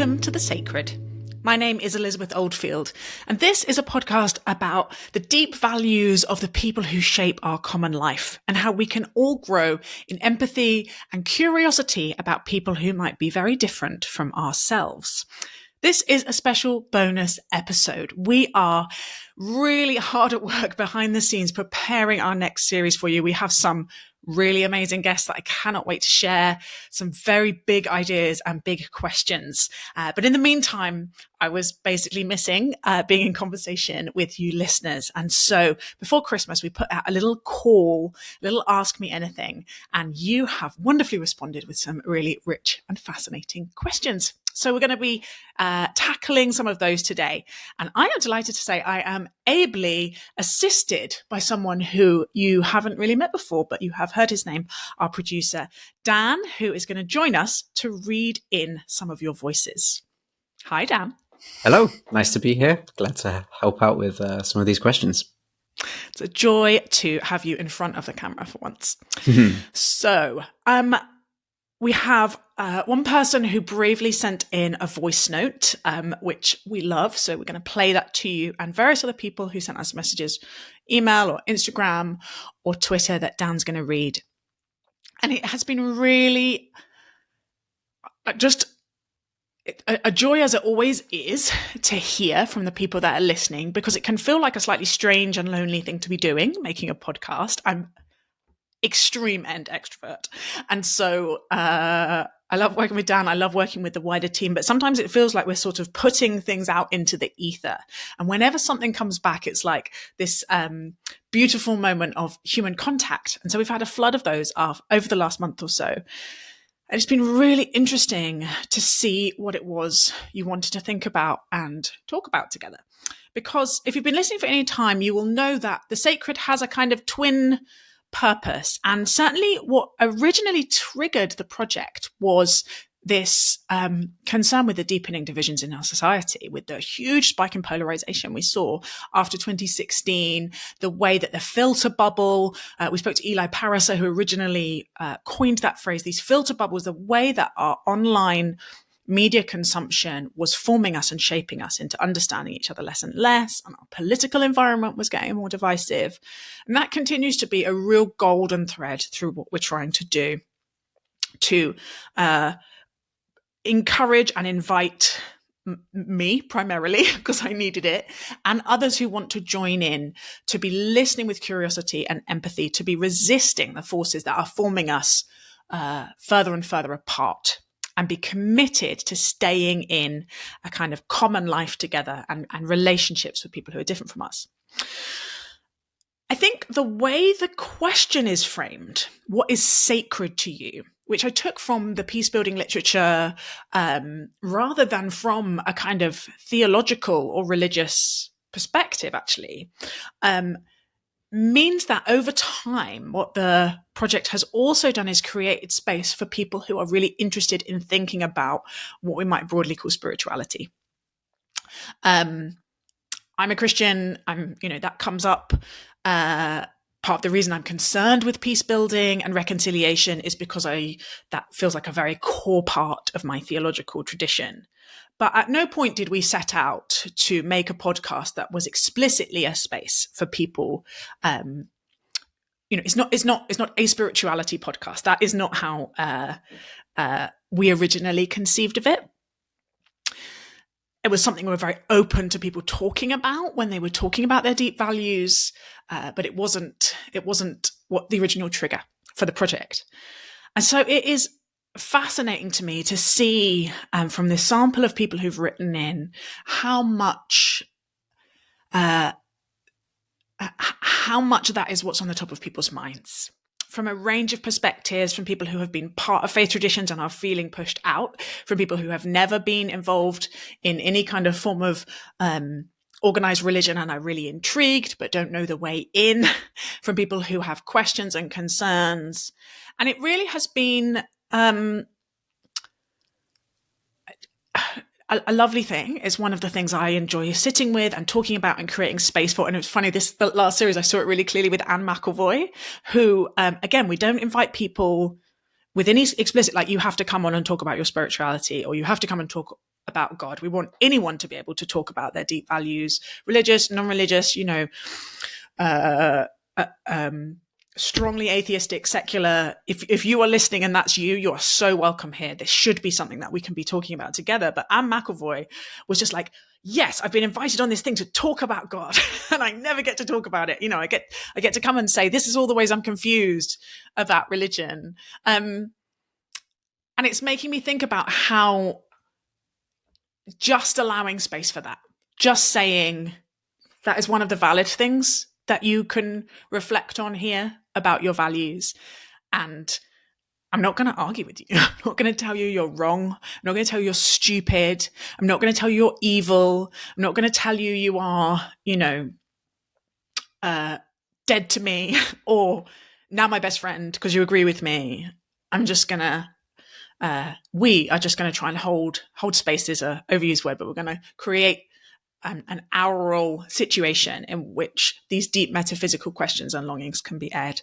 Welcome to The Sacred. My name is Elizabeth Oldfield, and this is a podcast about the deep values of the people who shape our common life and how we can all grow in empathy and curiosity about people who might be very different from ourselves. This is a special bonus episode. We are really hard at work behind the scenes preparing our next series for you. We have some really amazing guests that I cannot wait to share, some very big ideas and big questions. But in the meantime, I was basically missing being in conversation with you listeners. And so before Christmas, we put out a little call, a little Ask Me Anything, and you have wonderfully responded with some really rich and fascinating questions. So we're going to be tackling some of those today. And I am delighted to say I am ably assisted by someone who you haven't really met before, but you have heard his name, our producer, Dan, who is going to join us to read in some of your voices. Hi, Dan. Hello. Nice to be here. Glad to help out with some of these questions. It's a joy to have you in front of the camera for once. So, we have one person who bravely sent in a voice note, which we love. So we're going to play that to you, and various other people who sent us messages, email or Instagram or Twitter, that Dan's going to read. And it has been really just a joy, as it always is, to hear from the people that are listening, because it can feel like a slightly strange and lonely thing to be doing, making a podcast. I'm extreme end extrovert. And so I love working with Dan. I love working with the wider team, but sometimes it feels like we're sort of putting things out into the ether. And whenever something comes back, it's like this beautiful moment of human contact. And so we've had a flood of those over the last month or so. And it's been really interesting to see what it was you wanted to think about and talk about together. Because if you've been listening for any time, you will know that The Sacred has a kind of twin purpose. And certainly what originally triggered the project was this concern with the deepening divisions in our society, with the huge spike in polarization we saw after 2016, the way that the filter bubble, we spoke to Eli Parasa, who originally coined that phrase, these filter bubbles, the way that our online media consumption was forming us and shaping us into understanding each other less and less, and our political environment was getting more divisive. And that continues to be a real golden thread through what we're trying to do to encourage and invite me primarily, because I needed it, and others who want to join in, to be listening with curiosity and empathy, to be resisting the forces that are forming us further and further apart, and be committed to staying in a kind of common life together and relationships with people who are different from us. I think the way the question is framed, what is sacred to you, which I took from the peace-building literature rather than from a kind of theological or religious perspective, actually, means that over time, what the project has also done is created space for people who are really interested in thinking about what we might broadly call spirituality. I'm a Christian. That comes up. Part of the reason I'm concerned with peace building and reconciliation is because that feels like a very core part of my theological tradition. But at no point did we set out to make a podcast that was explicitly a space for people. It's not a spirituality podcast. That is not how we originally conceived of it. It was something we were very open to people talking about when they were talking about their deep values, but it wasn't what the original trigger for the project. And so it is fascinating to me to see from this sample of people who've written in how much of that is what's on the top of people's minds, from a range of perspectives, from people who have been part of faith traditions and are feeling pushed out, from people who have never been involved in any kind of form of organized religion and are really intrigued but don't know the way in, from people who have questions and concerns. And it really has been a lovely thing. It's one of the things I enjoy sitting with and talking about and creating space for. And it was funny, the last series, I saw it really clearly with Anne McElvoy, who, again, we don't invite people with any explicit, like, you have to come on and talk about your spirituality, or you have to come and talk about God. We want anyone to be able to talk about their deep values, religious, non-religious, strongly atheistic, secular. If you are listening and that's you are so welcome here. This should be something that we can be talking about together. But Anne McElvoy was just like, yes, I've been invited on this thing to talk about God, and I never get to talk about it. I get to come and say, this is all the ways I'm confused about religion. And it's making me think about how just allowing space for that, just saying that is one of the valid things that you can reflect on here about your values. And I'm not going to argue with you. I'm not going to tell you you're wrong. I'm not going to tell you you're stupid. I'm not going to tell you you're evil. I'm not going to tell you you are, dead to me or now my best friend because you agree with me. I'm just going to, we are just going to try and hold space is an overused word, but we're going to create an aural situation in which these deep metaphysical questions and longings can be aired.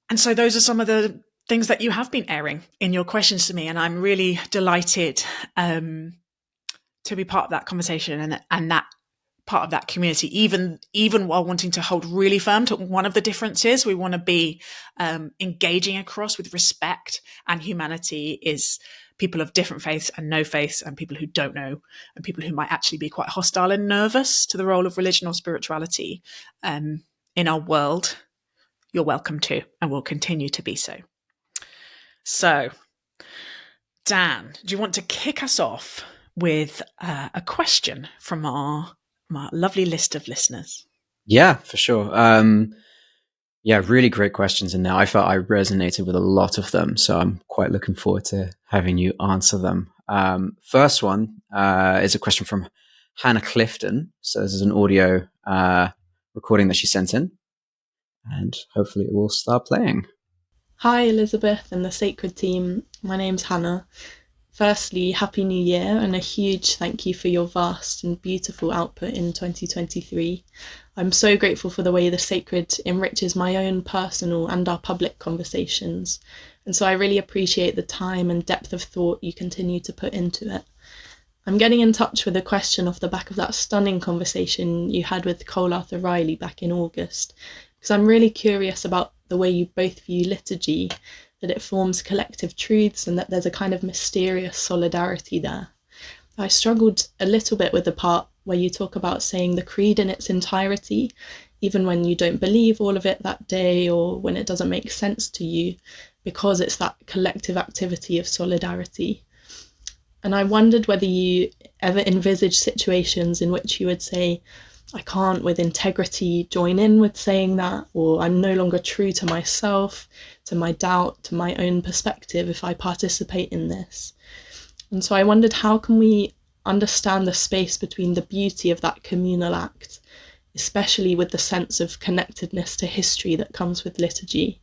And so those are some of the things that you have been airing in your questions to me. And I'm really delighted to be part of that conversation and that part of that community, even while wanting to hold really firm to one of the differences. We want to be engaging across with respect, and humanity is people of different faiths and no faiths, and people who don't know, and people who might actually be quite hostile and nervous to the role of religion or spirituality in our world. You're welcome to, and will continue to be so. So, Dan, do you want to kick us off with a question from our lovely list of listeners? Yeah, for sure. Yeah, really great questions in there. I felt I resonated with a lot of them, so I'm quite looking forward to having you answer them. First one is a question from Hannah Clifton. So this is an audio recording that she sent in, and hopefully it will start playing. Hi, Elizabeth and the Sacred team. My name's Hannah. Firstly, Happy New Year and a huge thank you for your vast and beautiful output in 2023. I'm so grateful for the way the Sacred enriches my own personal and our public conversations. And so I really appreciate the time and depth of thought you continue to put into it. I'm getting in touch with a question off the back of that stunning conversation you had with Cole Arthur Riley back in August, because I'm really curious about the way you both view liturgy, that it forms collective truths and that there's a kind of mysterious solidarity there. I struggled a little bit with the part where you talk about saying the creed in its entirety, even when you don't believe all of it that day or when it doesn't make sense to you, because it's that collective activity of solidarity. And I wondered whether you ever envisaged situations in which you would say, I can't with integrity join in with saying that, or I'm no longer true to myself, to my doubt, to my own perspective if I participate in this. And so I wondered, how can we understand the space between the beauty of that communal act, especially with the sense of connectedness to history that comes with liturgy,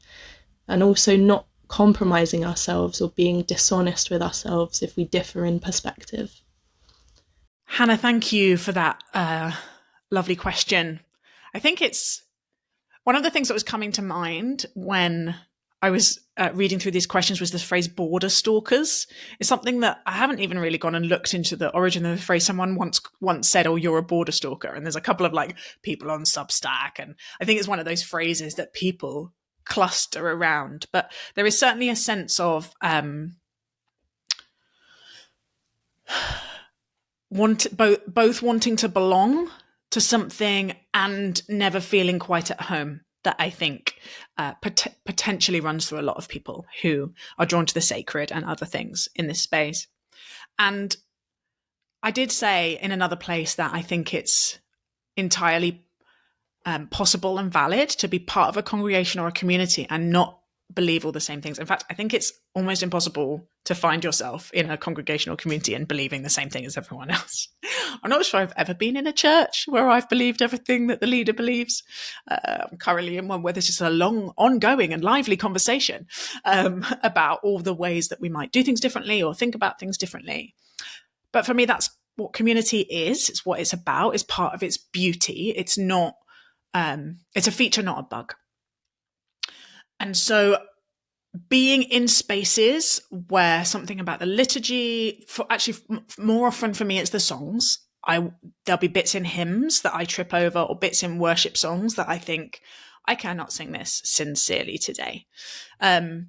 and also not compromising ourselves or being dishonest with ourselves if we differ in perspective? Hannah, thank you for that lovely question. I think it's one of the things that was coming to mind when I was reading through these questions was this phrase border stalkers. It's something that I haven't even really gone and looked into the origin of the phrase. Someone once said, oh, you're a border stalker. And there's a couple of people on Substack. And I think it's one of those phrases that people cluster around. But there is certainly a sense of both wanting to belong to something and never feeling quite at home, that I think potentially runs through a lot of people who are drawn to the sacred and other things in this space. And I did say in another place that I think it's entirely possible and valid to be part of a congregation or a community and not believe all the same things. In fact, I think it's almost impossible to find yourself in a congregational community and believing the same thing as everyone else. I'm not sure I've ever been in a church where I've believed everything that the leader believes. I'm currently in one where there's just a long, ongoing and lively conversation about all the ways that we might do things differently or think about things differently. But for me, that's what community is. It's what it's about. It's part of its beauty. It's not, it's a feature, not a bug. And so being in spaces where something about the liturgy, more often for me, it's the songs. There'll be bits in hymns that I trip over, or bits in worship songs that I think, I cannot sing this sincerely today. And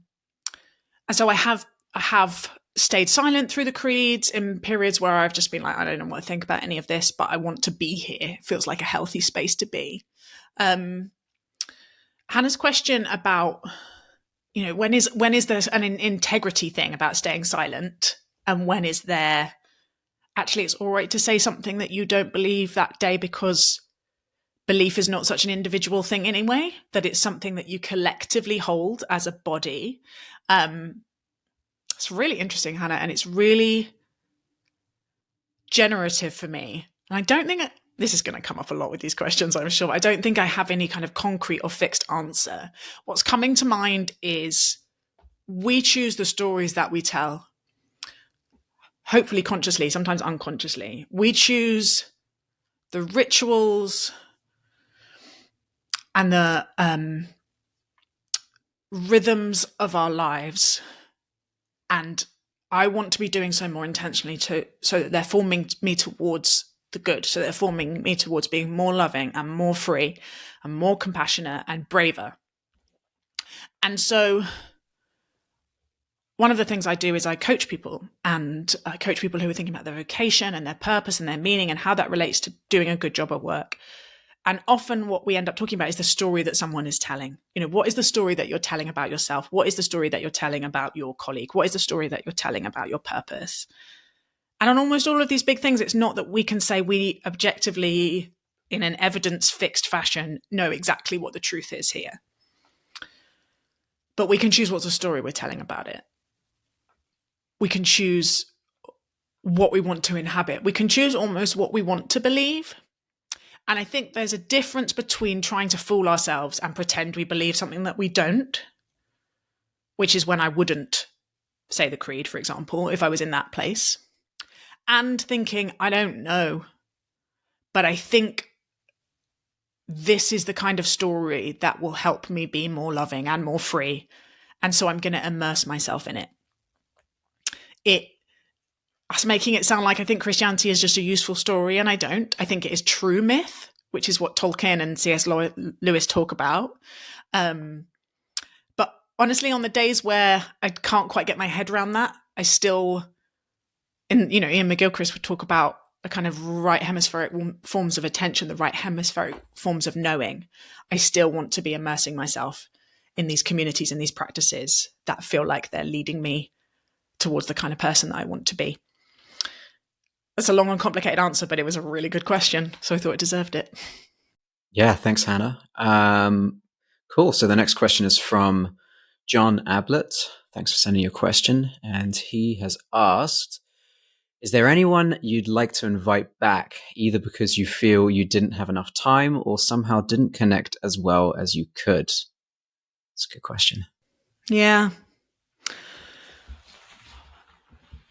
so I have stayed silent through the creeds in periods where I've just been like, I don't know what to think about any of this, but I want to be here. It feels like a healthy space to be. Hannah's question about, when is there an integrity thing about staying silent, and when is there actually it's all right to say something that you don't believe that day, because belief is not such an individual thing anyway, that it's something that you collectively hold as a body. It's really interesting, Hannah, and it's really generative for me. And I don't think this is going to come up a lot with these questions, I'm sure. I don't think I have any kind of concrete or fixed answer. What's coming to mind is we choose the stories that we tell, hopefully consciously, sometimes unconsciously. We choose the rituals and the rhythms of our lives. And I want to be doing so more intentionally so that they're forming me towards the good, so they're forming me towards being more loving and more free and more compassionate and braver. And so one of the things I do is I coach people, and I coach people who are thinking about their vocation and their purpose and their meaning and how that relates to doing a good job at work. And often what we end up talking about is the story that someone is telling. What is the story that you're telling about yourself? What is the story that you're telling about your colleague? What is the story that you're telling about your purpose? And on almost all of these big things, it's not that we can say we objectively, in an evidence-fixed fashion, know exactly what the truth is here. But we can choose what's the story we're telling about it. We can choose what we want to inhabit. We can choose almost what we want to believe. And I think there's a difference between trying to fool ourselves and pretend we believe something that we don't, which is when I wouldn't say the creed, for example, if I was in that place, and thinking, I don't know, but I think this is the kind of story that will help me be more loving and more free. And so I'm going to immerse myself in it. Us making it sound like I think Christianity is just a useful story, and I don't. I think it is true myth, which is what Tolkien and C.S. Lewis talk about. But honestly, on the days where I can't quite get my head around that, I still, Ian McGilchrist would talk about a kind of right hemispheric forms of attention, the right hemispheric forms of knowing. I still want to be immersing myself in these communities and these practices that feel like they're leading me towards the kind of person that I want to be. That's a long and complicated answer, but it was a really good question, so I thought it deserved it. Yeah, thanks, Hannah. Cool. So the next question is from John Ablett. Thanks for sending your question. And he has asked, is there anyone you'd like to invite back, either because you feel you didn't have enough time or somehow didn't connect as well as you could? That's a good question. Yeah.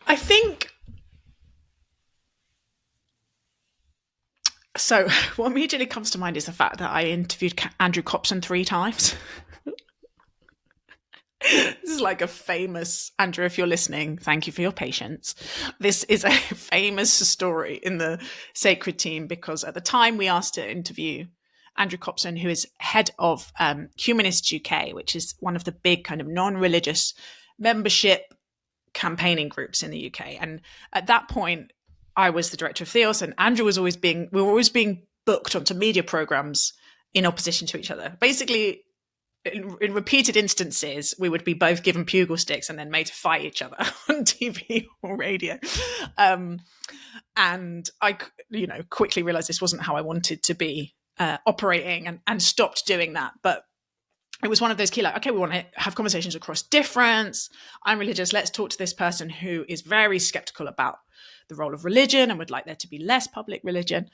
I think... So what immediately comes to mind is the fact that I interviewed Andrew Copson 3 times. This is like a famous, Andrew, if you're listening, thank you for your patience. This is a famous story in the Sacred team, because at the time we asked to interview Andrew Copson, who is head of Humanists UK, which is one of the big kind of non-religious membership campaigning groups in the UK. And at that point, I was the director of Theos, and Andrew was we were always being booked onto media programs in opposition to each other. Basically, in repeated instances, we would be both given pugil sticks and then made to fight each other on TV or radio. And I, quickly realized this wasn't how I wanted to be operating, and stopped doing that. But it was one of those key, okay, we want to have conversations across difference. I'm religious. Let's talk to this person who is very skeptical about the role of religion and would like there to be less public religion.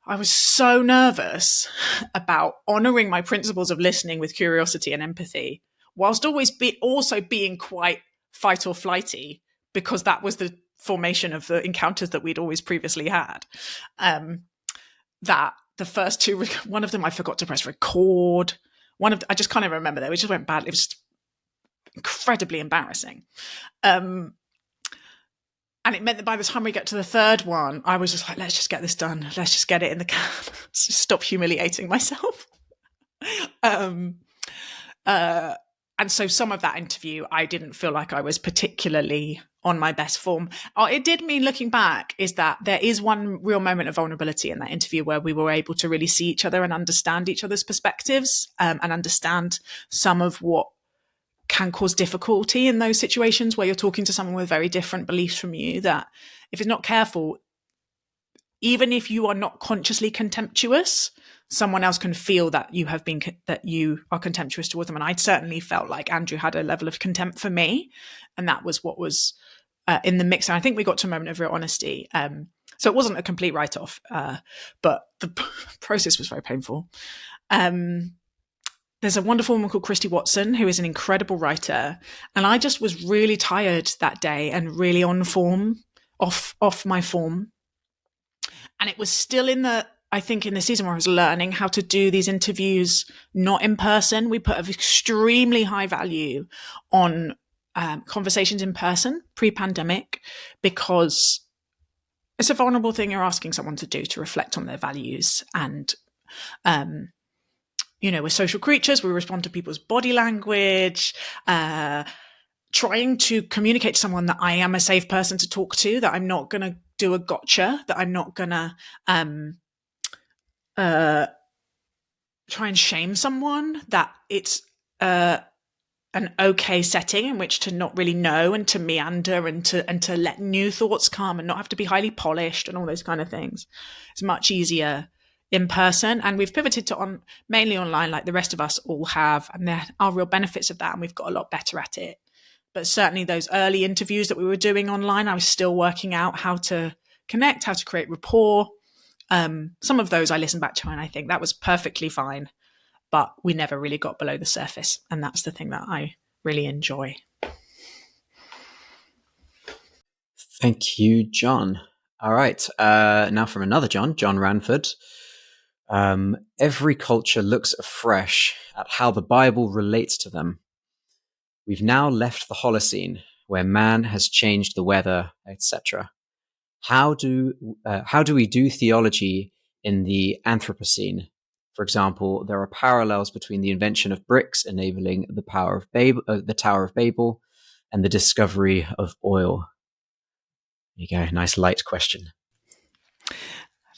I was so nervous about honoring my principles of listening with curiosity and empathy, whilst also being quite fight or flighty, because that was the formation of the encounters that we'd always previously had. That the first two, one of them I forgot to press record. I just can't even remember that. We just went badly. It was incredibly embarrassing. And it meant that by the time we get to the third one, I was just like, let's just get this done. Let's just get it in the can. Let's just stop humiliating myself. And so some of that interview, I didn't feel like I was particularly on my best form. It did mean, looking back, is that there is one real moment of vulnerability in that interview where we were able to really see each other and understand each other's perspectives, and understand some of what can cause difficulty in those situations where you're talking to someone with very different beliefs from you, that if it's not careful, even if you are not consciously contemptuous, someone else can feel that you are contemptuous towards them. And I certainly felt like Andrew had a level of contempt for me, and that was what was in the mix. And I think we got to a moment of real honesty. So it wasn't a complete write-off, but the process was very painful. There's a wonderful woman called Christy Watson, who is an incredible writer. And I just was really tired that day and really on form, off my form. And it was still in the season where I was learning how to do these interviews not in person. We put an extremely high value on conversations in person pre-pandemic, because it's a vulnerable thing you're asking someone to do, to reflect on their values. And, we're social creatures. We respond to people's body language, trying to communicate to someone that I am a safe person to talk to, that I'm not going to do a gotcha, that I'm not going to try and shame someone, that it's an okay setting in which to not really know and to meander and to let new thoughts come and not have to be highly polished and all those kind of things. It's much easier in person, and we've pivoted to mainly online, like the rest of us all have, and there are real benefits of that, and we've got a lot better at it. But certainly those early interviews that we were doing online, I was still working out how to connect, how to create rapport. Some of those I listened back to and I think that was perfectly fine, but we never really got below the surface. And that's the thing that I really enjoy. Thank you, John. All right. Now from another John Ranford. Every culture looks afresh at how the Bible relates to them. We've now left the Holocene, where man has changed the weather, etc. How do we do theology in the Anthropocene? For example, there are parallels between the invention of bricks enabling the Tower of Babel, and the discovery of oil. There you go. Nice light question.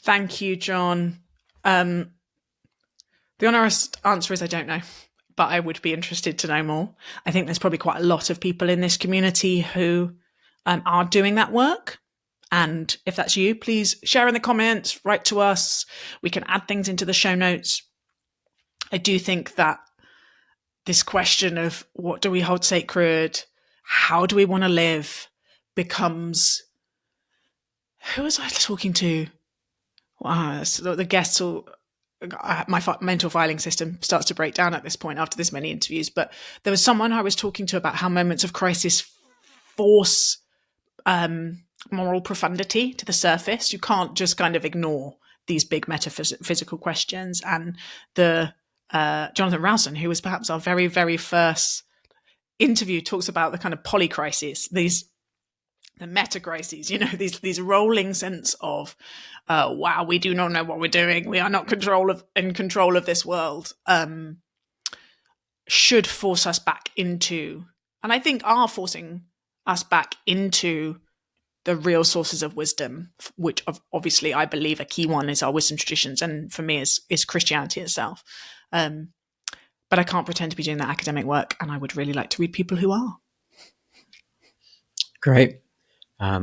Thank you, John. The honest answer is I don't know, but I would be interested to know more. I think there's probably quite a lot of people in this community who are doing that work. And if that's you, please share in the comments, write to us. We can add things into the show notes. I do think that this question of what do we hold sacred, how do we want to live, becomes... Who was I talking to? So the guests will... My mental filing system starts to break down at this point after this many interviews. But there was someone I was talking to about how moments of crisis force moral profundity to the surface. You can't just kind of ignore these big metaphysical questions. And the Jonathan Rowson, who was perhaps our very, very first interview, talks about the kind of polycrises, the meta crises, these rolling sense of, wow, we do not know what we're doing. We are not in control of this world. Should force us back into, and I think are forcing us back into, the real sources of wisdom, which obviously I believe a key one is our wisdom traditions, and for me is Christianity itself. But I can't pretend to be doing that academic work, and I would really like to read people who are. Great. I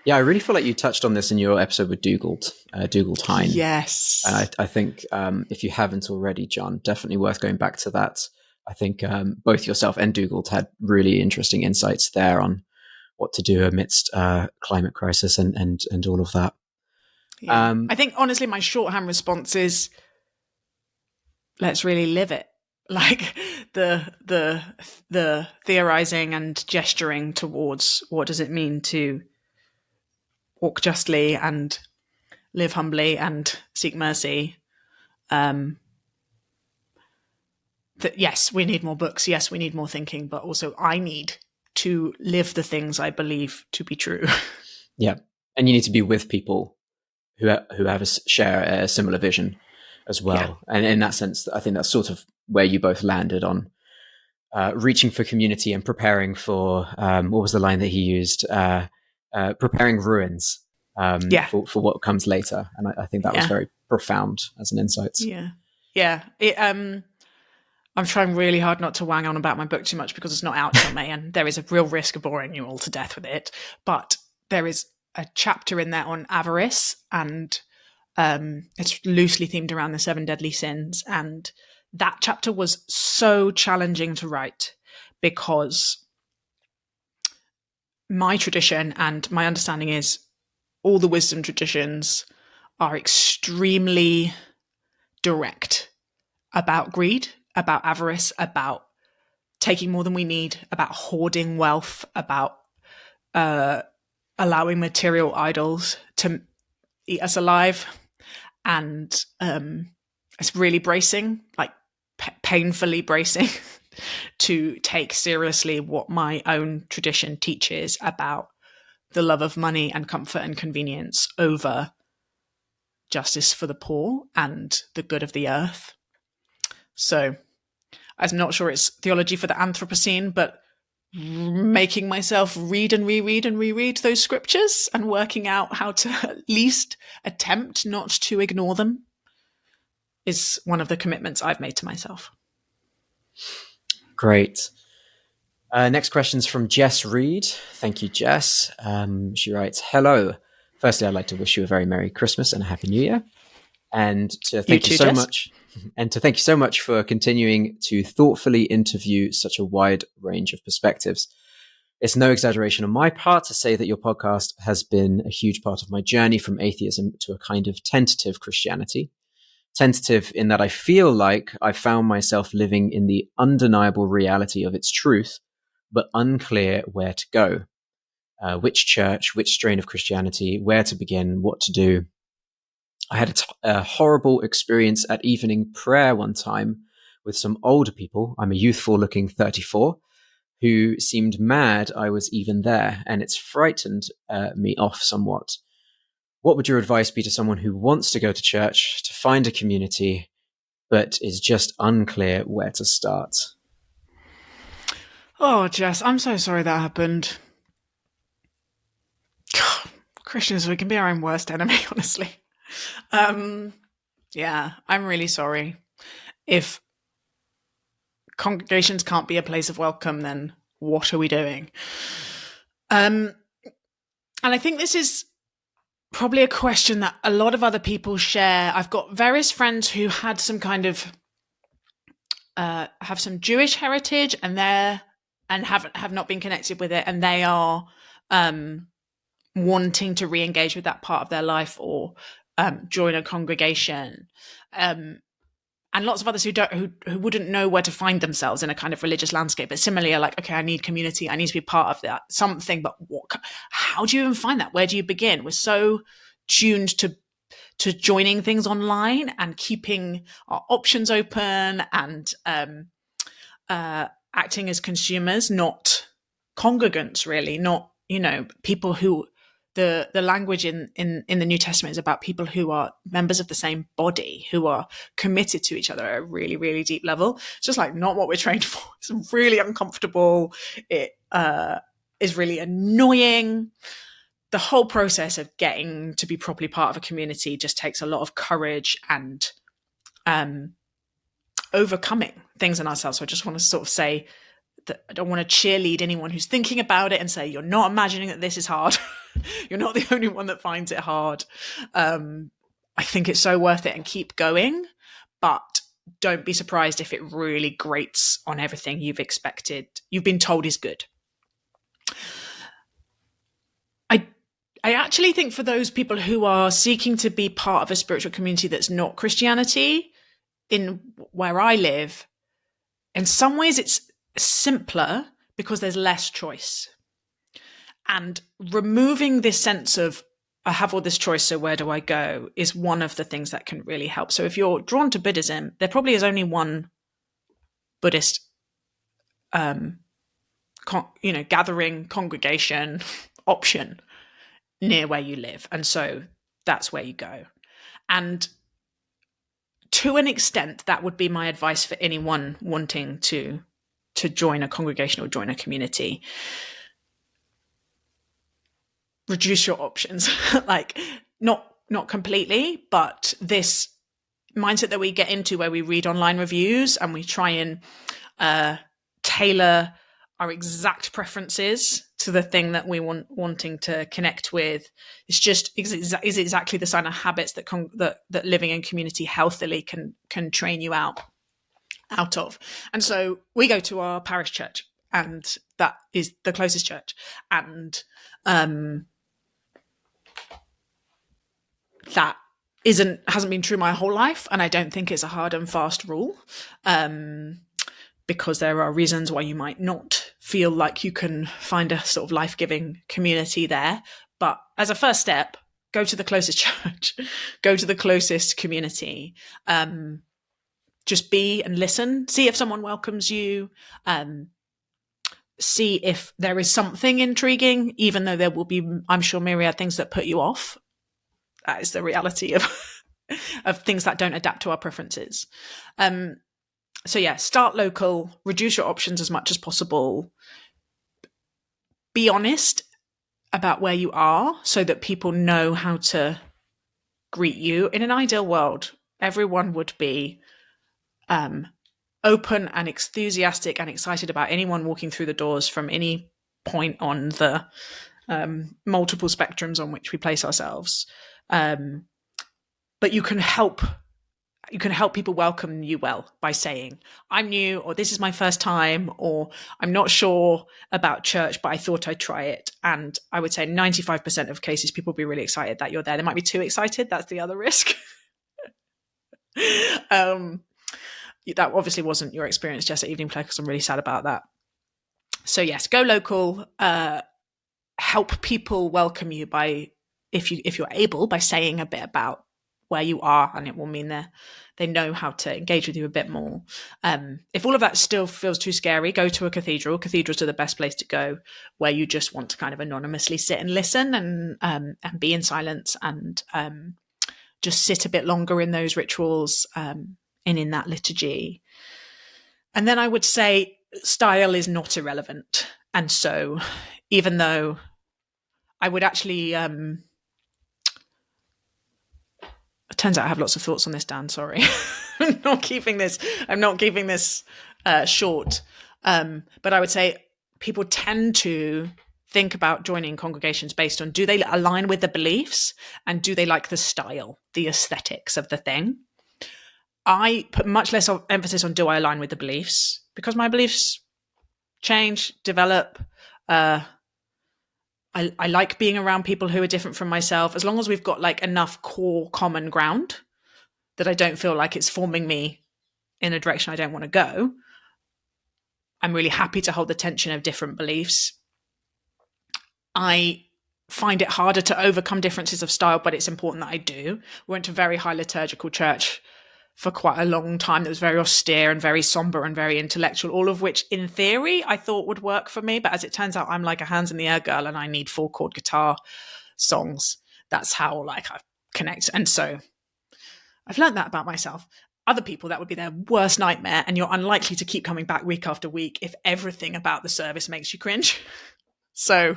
really feel like you touched on this in your episode with Dugald Hine. Yes. And I think if you haven't already, John, definitely worth going back to that. I think both yourself and Dugald had really interesting insights there on what to do amidst climate crisis and all of that. Yeah. I think, honestly, my shorthand response is, let's really live it. Like the theorizing and gesturing towards what does it mean to walk justly and live humbly and seek mercy. that yes, we need more books. Yes, we need more thinking, but also I need to live the things I believe to be true. Yeah. And you need to be with people who have share a similar vision as well. Yeah. And in that sense, I think that's sort of where you both landed on reaching for community and preparing for, what was the line that he used? Preparing ruins for what comes later. And I think that was very profound as an insight. Yeah. I'm trying really hard not to wang on about my book too much because it's not out till May, and there is a real risk of boring you all to death with it. But there is a chapter in there on avarice, and it's loosely themed around the 7 deadly sins. And that chapter was so challenging to write because my tradition and my understanding is all the wisdom traditions are extremely direct about greed, about avarice, about taking more than we need, about hoarding wealth, about allowing material idols to eat us alive. And it's really bracing, like painfully bracing to take seriously what my own tradition teaches about the love of money and comfort and convenience over justice for the poor and the good of the earth. So I'm not sure it's theology for the Anthropocene, but making myself read and reread those scriptures and working out how to at least attempt not to ignore them is one of the commitments I've made to myself. Great. Next question's from Jess Reid. Thank you, Jess. She writes, hello. Firstly, I'd like to wish you a very Merry Christmas and a Happy New Year. And to thank you so much. And to thank you so much for continuing to thoughtfully interview such a wide range of perspectives. It's no exaggeration on my part to say that your podcast has been a huge part of my journey from atheism to a kind of tentative Christianity. Tentative in that I feel like I found myself living in the undeniable reality of its truth, but unclear where to go. Which church, which strain of Christianity, where to begin, what to do. I had a horrible experience at evening prayer one time with some older people. I'm a youthful looking 34 who seemed mad I was even there, and it's frightened me off somewhat. What would your advice be to someone who wants to go to church, to find a community, but is just unclear where to start? Oh, Jess, I'm so sorry that happened. God, Christians, we can be our own worst enemy, honestly. Yeah, I'm really sorry. If congregations can't be a place of welcome, then what are we doing? And I think this is probably a question that a lot of other people share. I've got various friends who had some kind of have some Jewish heritage and have not been connected with it, and they are wanting to re-engage with that part of their life or join a congregation, and lots of others who wouldn't know where to find themselves in a kind of religious landscape, but similarly are like, okay, I need community, I need to be part of that something, but how do you even find that? Where do you begin? We're so tuned to joining things online and keeping our options open and acting as consumers, not congregants, really, not people who. The language in the New Testament is about people who are members of the same body, who are committed to each other at a really, really deep level. It's just like not what we're trained for. It's really uncomfortable. It is really annoying. The whole process of getting to be properly part of a community just takes a lot of courage and overcoming things in ourselves. So I just want to sort of say that I don't want to cheerlead anyone who's thinking about it and say, you're not imagining that this is hard. You're not the only one that finds it hard. I think it's so worth it and keep going, but don't be surprised if it really grates on everything you've been told is good. I actually think for those people who are seeking to be part of a spiritual community that's not Christianity, in where I live, in some ways it's simpler because there's less choice. And removing this sense of, I have all this choice, so where do I go, is one of the things that can really help. So if you're drawn to Buddhism, there probably is only one Buddhist, gathering congregation option near where you live. And so that's where you go. And to an extent, that would be my advice for anyone wanting to join a congregation or join a community. Reduce your options, like not completely, but this mindset that we get into where we read online reviews and we try and tailor our exact preferences to the thing that we wanting to connect with is exactly the sign of habits that living in community healthily can train you out of. And so we go to our parish church, and that is the closest church, and that hasn't been true my whole life, and I don't think it's a hard and fast rule, because there are reasons why you might not feel like you can find a sort of life-giving community there. But as a first step, go to the closest church, go to the closest community, just be and listen, see if someone welcomes you, see if there is something intriguing, even though there will be, I'm sure, myriad things that put you off. That is the reality of things that don't adapt to our preferences. So yeah, start local, reduce your options as much as possible. Be honest about where you are so that people know how to greet you. In an ideal world, everyone would be open and enthusiastic and excited about anyone walking through the doors from any point on the multiple spectrums on which we place ourselves. But you can help people welcome you well by saying, I'm new, or this is my first time, or I'm not sure about church, but I thought I'd try it. And I would say 95% of cases, people will be really excited that you're there. They might be too excited. That's the other risk. That obviously wasn't your experience, Jess, at Evening Play, because I'm really sad about that. So yes, go local, help people welcome you by, if you're able, by saying a bit about where you are, and it will mean they know how to engage with you a bit more. If all of that still feels too scary, go to a cathedral. Cathedrals are the best place to go, where you just want to kind of anonymously sit and listen and be in silence and just sit a bit longer in those rituals and in that liturgy. And then I would say style is not irrelevant. And so even though I would actually... it turns out I have lots of thoughts on this, Dan. Sorry. I'm not keeping this short. But I would say people tend to think about joining congregations based on, do they align with the beliefs, and do they like the style, the aesthetics of the thing? I put much less emphasis on, do I align with the beliefs? Because my beliefs change, develop. I like being around people who are different from myself, as long as we've got like enough core common ground that I don't feel like it's forming me in a direction I don't want to go. I'm really happy to hold the tension of different beliefs. I find it harder to overcome differences of style, but it's important that I do. We went to a very high liturgical church for quite a long time that was very austere and very somber and very intellectual, all of which in theory I thought would work for me. But as it turns out, I'm like a hands in the air girl, and I need 4-chord guitar songs. That's how I connect. And so I've learned that about myself. Other people, that would be their worst nightmare, and you're unlikely to keep coming back week after week if everything about the service makes you cringe. So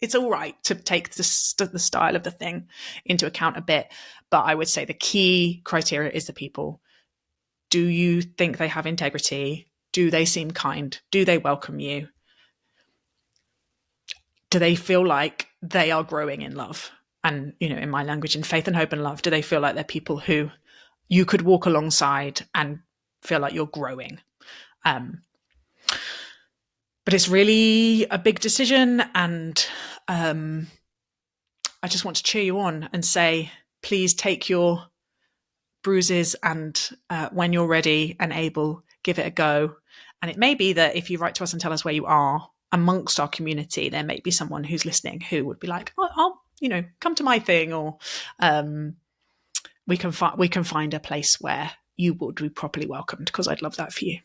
it's all right to take the style of the thing into account a bit. But I would say the key criteria is the people. Do you think they have integrity? Do they seem kind? Do they welcome you? Do they feel like they are growing in love? And, in my language, in faith and hope and love, do they feel like they're people who you could walk alongside and feel like you're growing? But it's really a big decision, and I just want to cheer you on and say, please take your bruises and when you're ready and able, give it a go. And it may be that if you write to us and tell us where you are amongst our community, there may be someone who's listening who would be like, I'll come to my thing, or we can find a place where you would be properly welcomed, because I'd love that for you.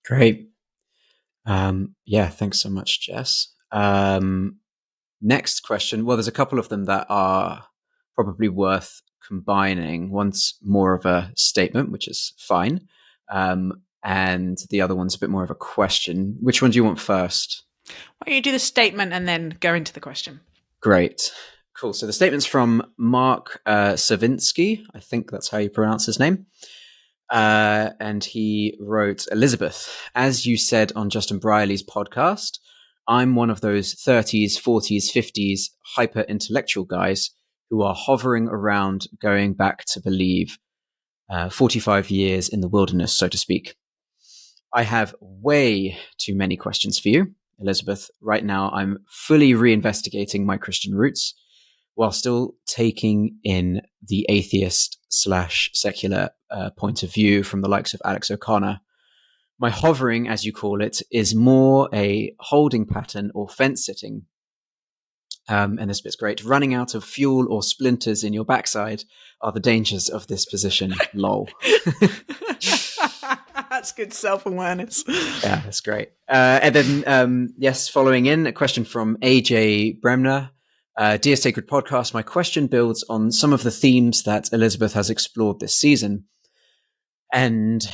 Great. Yeah, thanks so much, Jess. Next question. Well, there's a couple of them that are probably worth combining. One's more of a statement, which is fine. And the other one's a bit more of a question. Which one do you want first? Why don't you do the statement and then go into the question? Great. Cool. So the statement's from Marc Czerwinski. I think that's how you pronounce his name. And he wrote, Elizabeth, as you said on Justin Brierley's podcast, I'm one of those 30s, 40s, 50s hyper-intellectual guys who are hovering around going back to believe 45 years in the wilderness, so to speak. I have way too many questions for you, Elizabeth. Right now, I'm fully reinvestigating my Christian roots while still taking in the atheist/secular point of view from the likes of Alex O'Connor. My hovering, as you call it, is more a holding pattern or fence sitting. And this bit's great. Running out of fuel or splinters in your backside are the dangers of this position. Lol. That's good self-awareness. Yeah, that's great. And then, yes, following in, a question from AJ Bremner. Dear Sacred Podcast, my question builds on some of the themes that Elizabeth has explored this season, and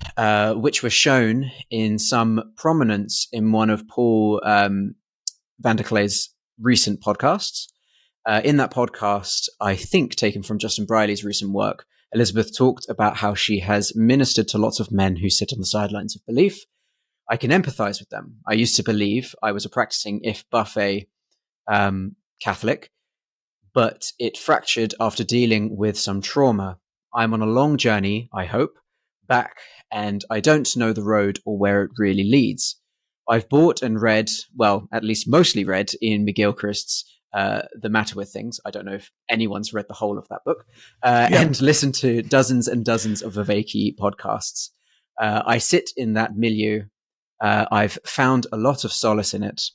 which were shown in some prominence in one of Paul van der Klee's recent podcasts. In that podcast, I think taken from Justin Brierley's recent work, Elizabeth talked about how she has ministered to lots of men who sit on the sidelines of belief. I can empathize with them. I used to believe I was a practicing, if buffet, Catholic, but it fractured after dealing with some trauma. I'm on a long journey, I hope, back, and I don't know the road or where it really leads. I've bought and read, well, at least mostly read Ian McGilchrist's The Matter with Things. I don't know if anyone's read the whole of that book, and listened to dozens and dozens of Viveki podcasts. I sit in that milieu. I've found a lot of solace in it,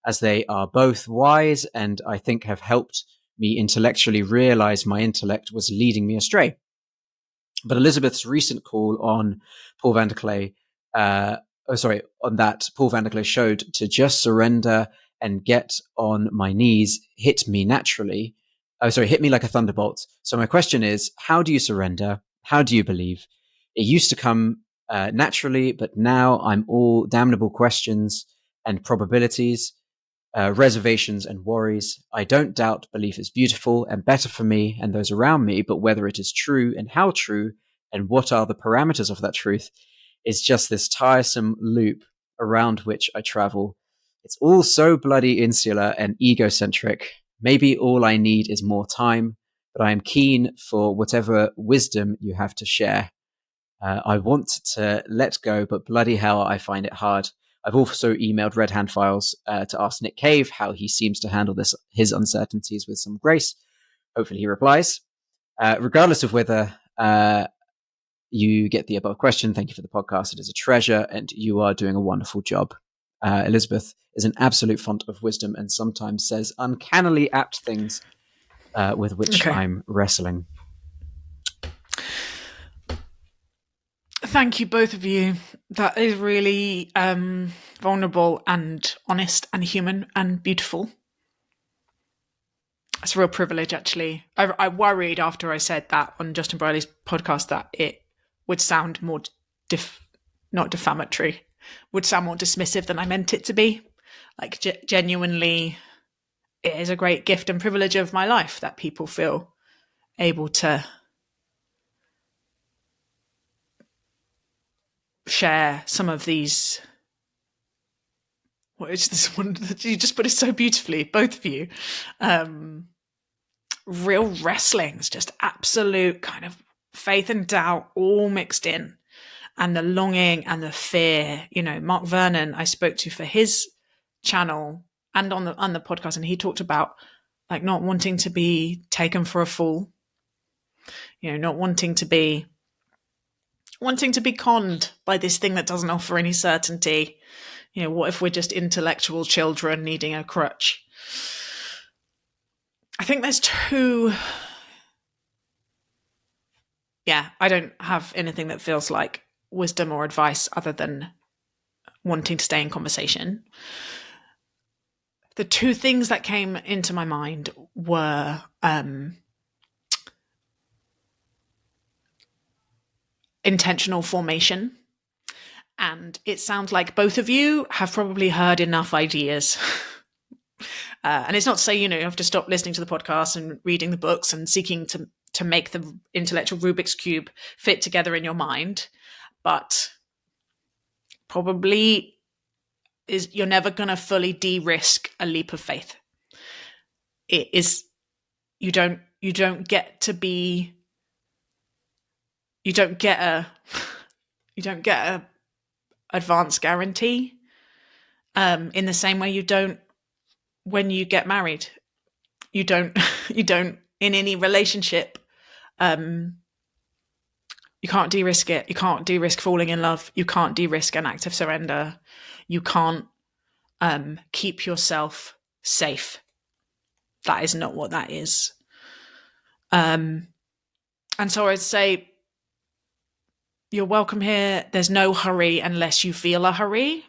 as they are both wise and I think have helped me intellectually realize my intellect was leading me astray. But Elizabeth's recent call on Paul van der Klee, on that Paul van der Klee showed to just surrender and get on my knees hit me naturally. Hit me like a thunderbolt. So my question is, how do you surrender? How do you believe? It used to come naturally, but now I'm all damnable questions and probabilities, reservations and worries. I don't doubt belief is beautiful and better for me and those around me, but whether it is true and how true and what are the parameters of that truth is just this tiresome loop around which I travel. It's all so bloody insular and egocentric. Maybe all I need is more time, but I am keen for whatever wisdom you have to share. I want to let go, but bloody hell, I find it hard. I've also emailed Red Hand Files to ask Nick Cave how he seems to handle his uncertainties with some grace. Hopefully he replies. Regardless of whether you get the above question, thank you for the podcast. It is a treasure, and you are doing a wonderful job. Elizabeth is an absolute font of wisdom and sometimes says uncannily apt things with which I'm wrestling. Thank you, both of you. That is really vulnerable and honest and human and beautiful. It's a real privilege, actually. I worried after I said that on Justin Brierley's podcast that it would sound more not defamatory, would sound more dismissive than I meant it to be. Like, genuinely, it is a great gift and privilege of my life that people feel able to share some of these. What is this one? You just put it so beautifully, both of you. Real wrestlings, just absolute kind of faith and doubt all mixed in, and the longing and the fear. You know, Mark Vernon I spoke to for his channel and on the podcast, and he talked about like not wanting to be taken for a fool. You know, not wanting to be conned by this thing that doesn't offer any certainty. You know, what if we're just intellectual children needing a crutch? I think there's two. Yeah, I don't have anything that feels like wisdom or advice other than wanting to stay in conversation. The two things that came into my mind were intentional formation. And it sounds like both of you have probably heard enough ideas. And it's not to say, you have to stop listening to the podcast and reading the books and seeking to make the intellectual Rubik's Cube fit together in your mind. But probably you're never going to fully de-risk a leap of faith. It is, you don't get a advance guarantee in the same way you don't when you get married. You don't in any relationship, you can't de-risk it. You can't de-risk falling in love. You can't de-risk an act of surrender. You can't keep yourself safe. That is not what that is. And so I'd say you're welcome here. There's no hurry unless you feel a hurry.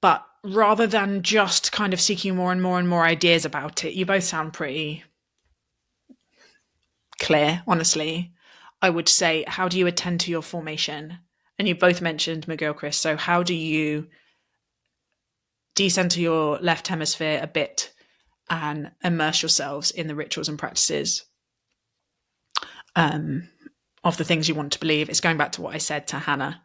But rather than just kind of seeking more and more and more ideas about it, you both sound pretty clear, honestly. I would say, how do you attend to your formation? And you both mentioned McGilchrist. So how do you decenter your left hemisphere a bit and immerse yourselves in the rituals and practices of the things you want to believe? It's going back to what I said to Hannah.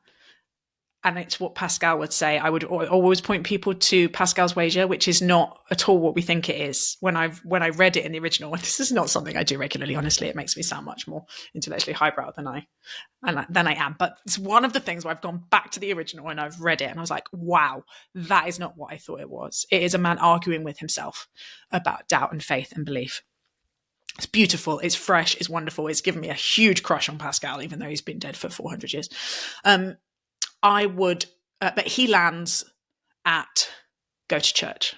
And it's what Pascal would say. I would always point people to Pascal's wager, which is not at all what we think it is. When I read it in the original, and this is not something I do regularly, honestly, it makes me sound much more intellectually highbrow than I am. But it's one of the things where I've gone back to the original and I've read it and I was like, wow, that is not what I thought it was. It is a man arguing with himself about doubt and faith and belief. It's beautiful. It's fresh. It's wonderful. It's given me a huge crush on Pascal, even though he's been dead for 400 years. I would, but he lands at go to church.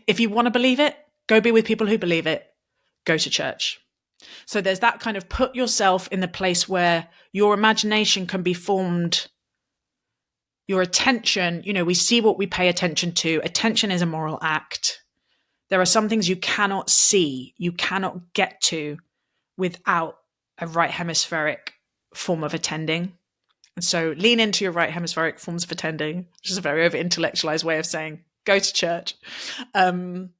If you want to believe it, go be with people who believe it, go to church. So there's that kind of put yourself in the place where your imagination can be formed, your attention, we see what we pay attention to. Attention is a moral act. There are some things you cannot see, you cannot get to without a right hemispheric form of attending. And so lean into your right hemispheric forms of attending, which is a very over-intellectualized way of saying go to church. And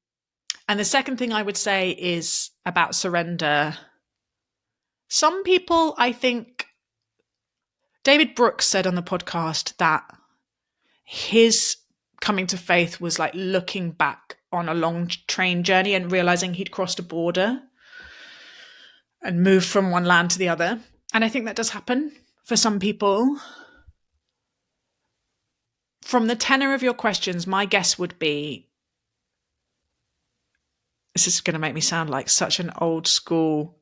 the second thing I would say is about surrender. Some people, I think, David Brooks said on the podcast that his coming to faith was like looking back on a long train journey and realizing he'd crossed a border and moved from one land to the other. And I think that does happen for some people. From the tenor of your questions, my guess would be, this is going to make me sound like such an old school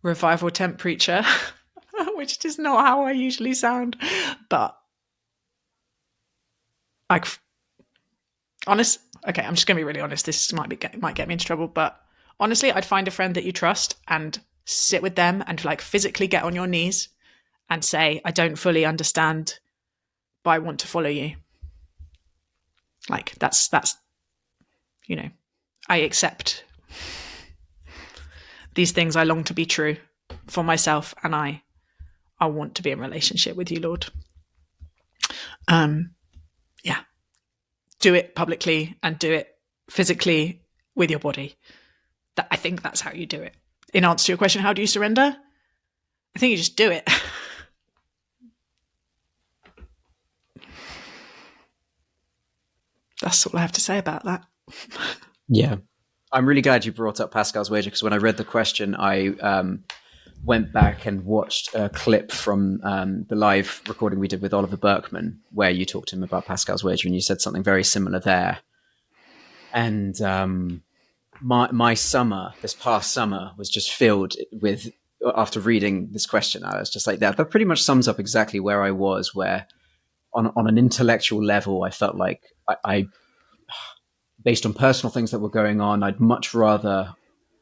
revival tent preacher, which is not how I usually sound, but I'm just going to be really honest. This might get me into trouble, but honestly, I'd find a friend that you trust and sit with them and like physically get on your knees and say, I don't fully understand, but I want to follow you. Like that's, I accept these things. I long to be true for myself, and I want to be in relationship with you, Lord. Yeah. Do it publicly and do it physically with your body. I think that's how you do it. In answer to your question, how do you surrender? I think you just do it. That's all I have to say about that. Yeah. I'm really glad you brought up Pascal's wager, because when I read the question, I went back and watched a clip from the live recording we did with Oliver Berkman, where you talked to him about Pascal's wager and you said something very similar there. And my summer, this past summer, was just filled with, after reading this question, I was just like, that pretty much sums up exactly where I was, where on an intellectual level, I felt like I based on personal things that were going on, I'd much rather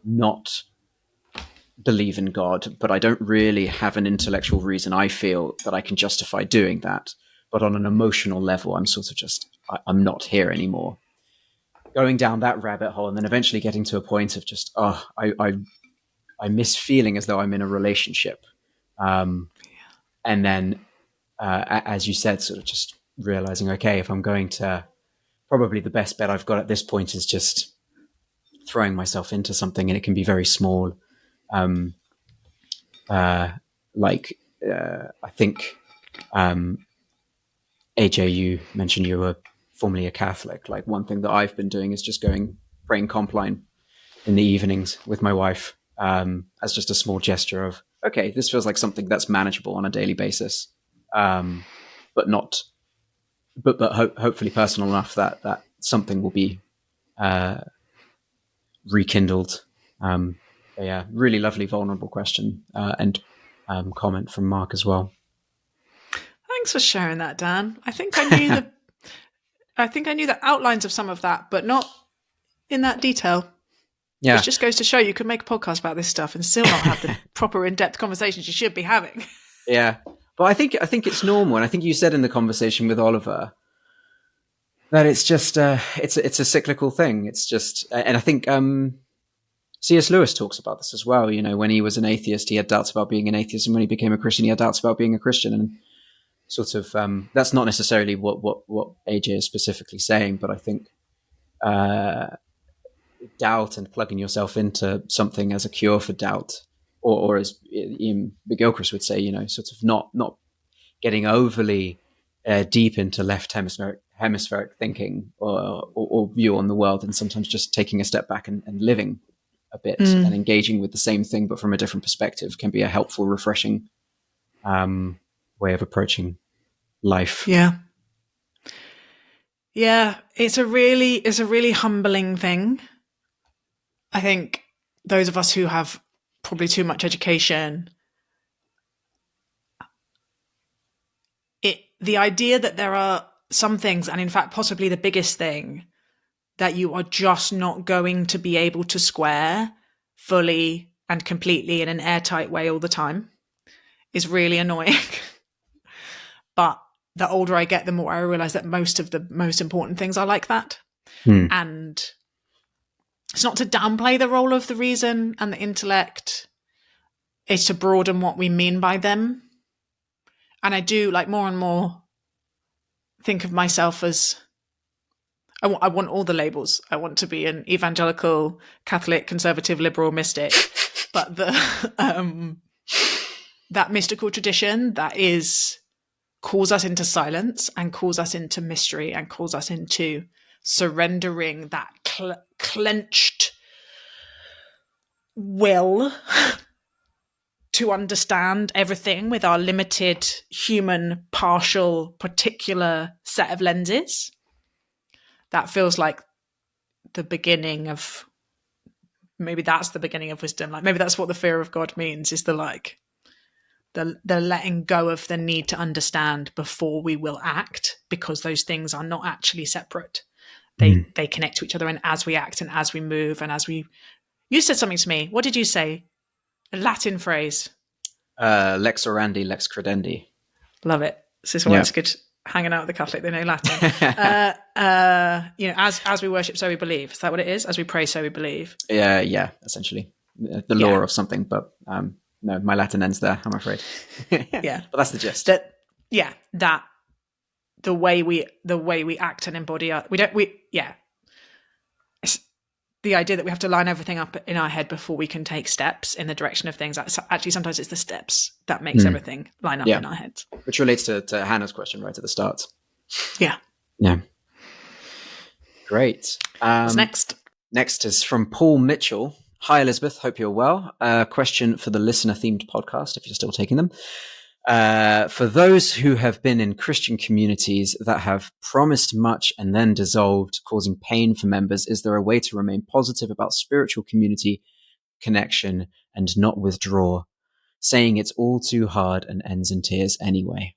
not believe in God, but I don't really have an intellectual reason I feel that I can justify doing that. But on an emotional level, I'm sort of just, I'm not here anymore. Going down that rabbit hole and then eventually getting to a point of just, I miss feeling as though I'm in a relationship. And then, as you said, sort of just realizing, okay, if I'm going to, probably the best bet I've got at this point is just throwing myself into something, and it can be very small. I think, AJ, you mentioned you were formerly a Catholic. Like, one thing that I've been doing is just praying Compline in the evenings with my wife, as just a small gesture of, okay, this feels like something that's manageable on a daily basis, but hopefully personal enough that something will be rekindled. Yeah, really lovely, vulnerable question and comment from Marc as well. Thanks for sharing that, Dan. I think I knew the outlines of some of that, but not in that detail. Yeah, which just goes to show you could make a podcast about this stuff and still not have the proper in-depth conversations you should be having. Yeah, but I think it's normal, and I think you said in the conversation with Oliver that it's just it's a cyclical thing. It's just, and I think C.S. Lewis talks about this as well. You know, when he was an atheist, he had doubts about being an atheist, and when he became a Christian, he had doubts about being a Christian. And sort of that's not necessarily what AJ is specifically saying, but I think doubt and plugging yourself into something as a cure for doubt, or as Ian McGilchrist would say, you know, sort of not getting overly deep into left hemispheric thinking or view on the world, and sometimes just taking a step back and living a bit and engaging with the same thing but from a different perspective can be a helpful, refreshing way of approaching life. Yeah, it's a really humbling thing. I think those of us who have probably too much education, the idea that there are some things, and in fact possibly the biggest thing, that you are just not going to be able to square fully and completely in an airtight way all the time, is really annoying. But the older I get, the more I realize that most of the most important things are like that. And it's not to downplay the role of the reason and the intellect. It's to broaden what we mean by them. And I do, like, more and more think of myself as, I want all the labels. I want to be an evangelical, Catholic, conservative, liberal, mystic. But the that mystical tradition that calls us into silence and calls us into mystery and calls us into surrendering that clenched will to understand everything with our limited, human, partial, particular set of lenses. That feels like the beginning of, maybe that's the beginning of wisdom. Like, maybe that's what the fear of God means, is the letting go of the need to understand before we will act, because those things are not actually separate. They connect to each other, and as we act and as we move and as we... You said something to me. What did you say? A Latin phrase. Lex orandi, lex credendi. Love it. This is why it's good hanging out with the Catholic. They know Latin. As we worship, so we believe. Is that what it is? As we pray, so we believe. Yeah, essentially. The law of something, but no, my Latin ends there, I'm afraid. Yeah. But that's the gist. That the way we act and embody it's the idea that we have to line everything up in our head before we can take steps in the direction of things. Actually, sometimes it's the steps that makes everything line up in our heads. Which relates to Hannah's question right at the start. Yeah. Great. What's next? Next is from Paul Mitchell. Hi, Elizabeth. Hope you're well. Question for the listener-themed podcast, if you're still taking them. For those who have been in Christian communities that have promised much and then dissolved, causing pain for members, is there a way to remain positive about spiritual community connection and not withdraw, saying it's all too hard and ends in tears anyway?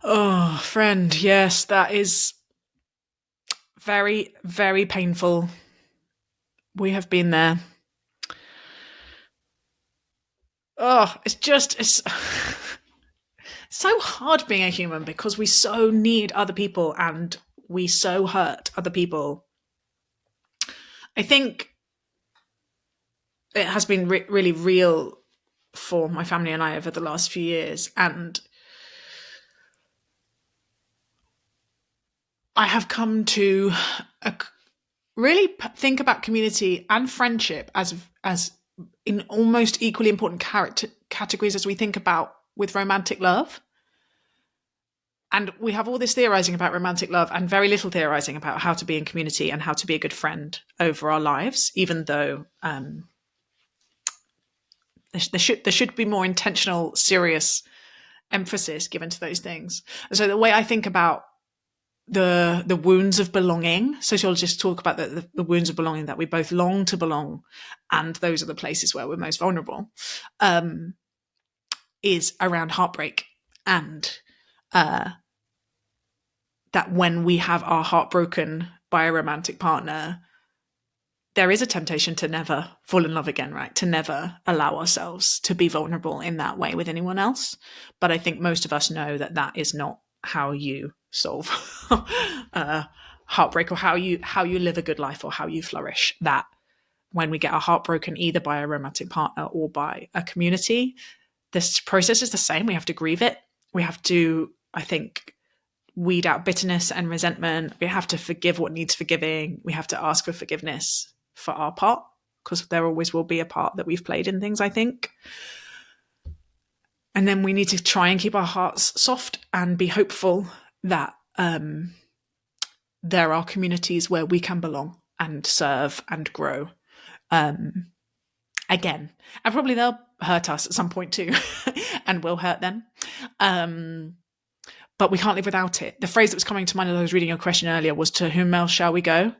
Oh, friend, yes, that is very, very painful. We have been there. it's so hard being a human because we so need other people and we so hurt other people. I think it has been really real for my family and I over the last few years, and I have come to really think about community and friendship as in almost equally important categories as we think about with romantic love. And we have all this theorizing about romantic love and very little theorizing about how to be in community and how to be a good friend over our lives, even though there should be more intentional, serious emphasis given to those things. And so the way I think about the wounds of belonging, sociologists talk about the wounds of belonging, that we both long to belong, and those are the places where we're most vulnerable, is around heartbreak. And that when we have our heart broken by a romantic partner, there is a temptation to never fall in love again, right? To never allow ourselves to be vulnerable in that way with anyone else. But I think most of us know that that is not how you solve heartbreak, or how you live a good life, or how you flourish. That when we get our heart broken either by a romantic partner or by a community, this process is the same. We have to grieve it. We have to, I think, weed out bitterness and resentment. We have to forgive what needs forgiving. We have to ask for forgiveness for our part, because there always will be a part that we've played in things, I think. And then we need to try and keep our hearts soft and be hopeful that there are communities where we can belong and serve and grow. Again, and probably they'll hurt us at some point too, and we'll hurt them. But we can't live without it. The phrase that was coming to mind as I was reading your question earlier was, to whom else shall we go?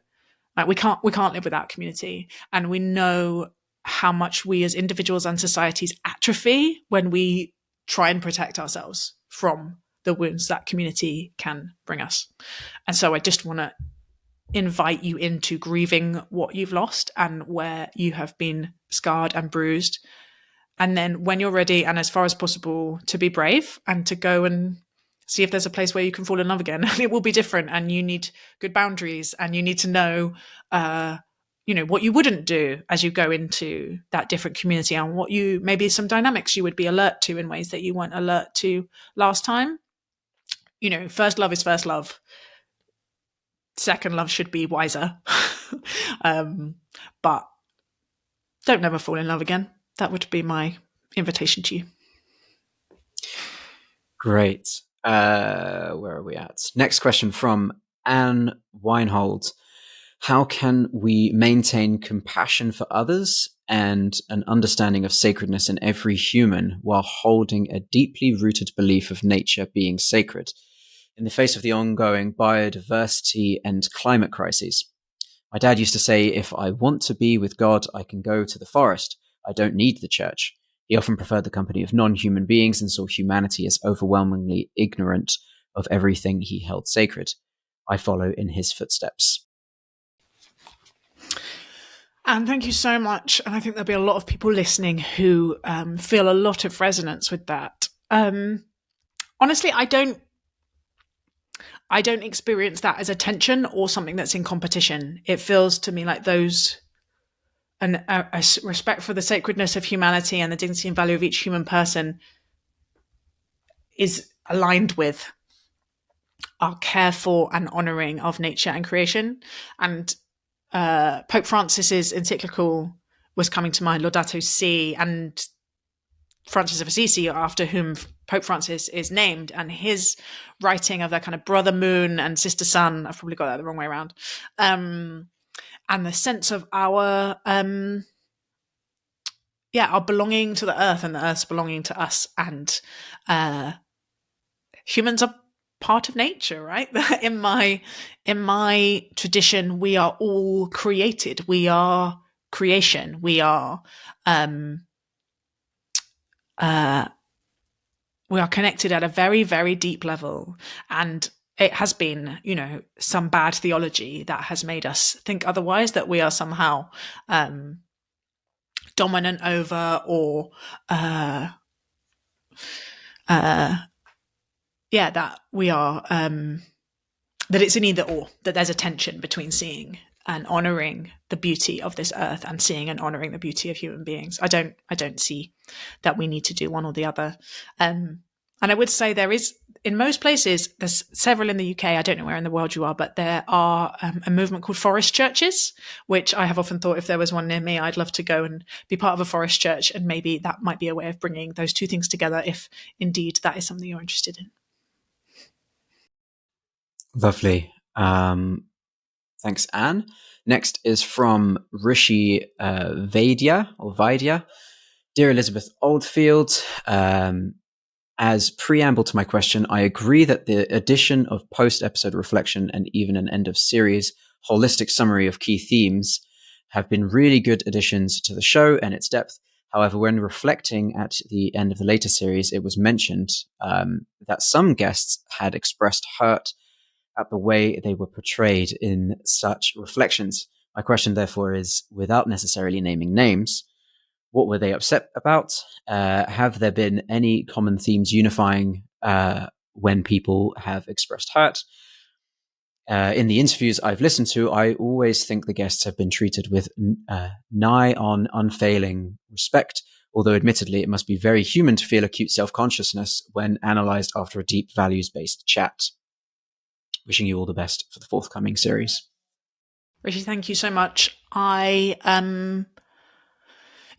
Like, we can't live without community. And we know how much we as individuals and societies atrophy when we try and protect ourselves from the wounds that community can bring us. And so I just want to invite you into grieving what you've lost and where you have been scarred and bruised. And then when you're ready, and as far as possible, to be brave and to go and see if there's a place where you can fall in love again. And it will be different, and you need good boundaries, and you need to know, what you wouldn't do as you go into that different community, and what you, maybe some dynamics you would be alert to in ways that you weren't alert to last time. First love is first love. Second love should be wiser. But don't never fall in love again. That would be my invitation to you. Great. Where are we at? Next question from Anne Weinhold. How can we maintain compassion for others and an understanding of sacredness in every human while holding a deeply rooted belief of nature being sacred in the face of the ongoing biodiversity and climate crises? My dad used to say, if I want to be with God, I can go to the forest. I don't need the church. He often preferred the company of non-human beings and saw humanity as overwhelmingly ignorant of everything he held sacred. I follow in his footsteps. And thank you so much. And I think there'll be a lot of people listening who feel a lot of resonance with that. Honestly, I don't experience that as a tension or something that's in competition. It feels to me like those, and a respect for the sacredness of humanity and the dignity and value of each human person is aligned with our care for and honouring of nature and creation. And Pope Francis's encyclical was coming to mind, Laudato Si, and Francis of Assisi, after whom Pope Francis is named, and his writing of that kind of brother moon and sister sun, I've probably got that the wrong way around, and the sense of our belonging to the earth and the earth's belonging to us, and humans are part of nature, right? in my tradition, we are all created. We are creation. We are connected at a very, very deep level. And it has been, some bad theology that has made us think otherwise, that we are somehow dominant over, or that we are that it's an either or, that there's a tension between seeing and honoring the beauty of this earth and seeing and honoring the beauty of human beings. I don't see that we need to do one or the other. And I would say there is, in most places, there's several in the UK, I don't know where in the world you are, but there are a movement called forest churches, which I have often thought if there was one near me, I'd love to go and be part of a forest church. And maybe that might be a way of bringing those two things together, if indeed that is something you're interested in. Lovely. Thanks, Anne. Next is from Rishi Vaidya. Dear Elizabeth Oldfield, as preamble to my question, I agree that the addition of post-episode reflection and even an end-of-series holistic summary of key themes have been really good additions to the show and its depth. However, when reflecting at the end of the later series, it was mentioned that some guests had expressed hurt at the way they were portrayed in such reflections. My question, therefore, is, without necessarily naming names, what were they upset about? Have there been any common themes unifying when people have expressed hurt? In the interviews I've listened to, I always think the guests have been treated with nigh on unfailing respect, although admittedly it must be very human to feel acute self-consciousness when analysed after a deep values-based chat. Wishing you all the best for the forthcoming series. Rishi, thank you so much. I'm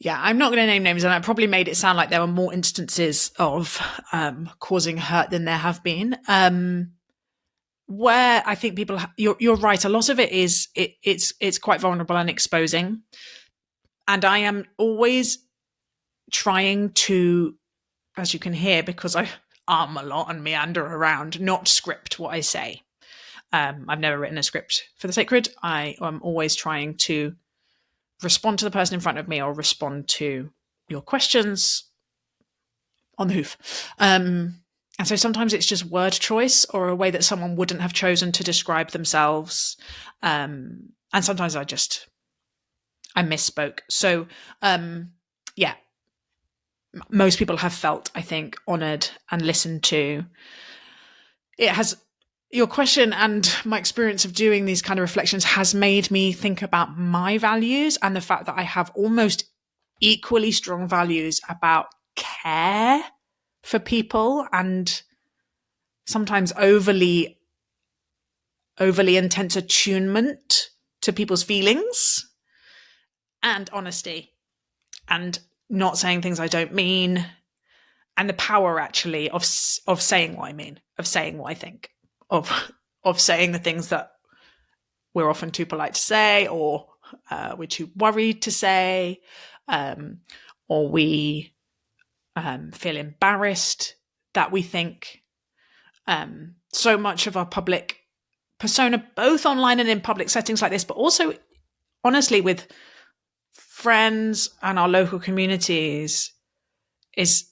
not going to name names, and I probably made it sound like there were more instances of causing hurt than there have been. Where I think people, you're right. A lot of it is it's quite vulnerable and exposing, and I am always trying to, as you can hear, because I a lot and meander around, not script what I say. I've never written a script for the sacred. I am always trying to respond to the person in front of me or respond to your questions on the hoof. And so sometimes it's just word choice or a way that someone wouldn't have chosen to describe themselves. And sometimes I misspoke. So, most people have felt, I think, honoured and listened to. Your question and my experience of doing these kind of reflections has made me think about my values and the fact that I have almost equally strong values about care for people and sometimes overly intense attunement to people's feelings and honesty and not saying things I don't mean, and the power actually of saying what I mean, of saying what I think, of saying the things that we're often too polite to say, or we're too worried to say, or we feel embarrassed that we think. So much of our public persona, both online and in public settings like this, but also honestly with friends and our local communities, is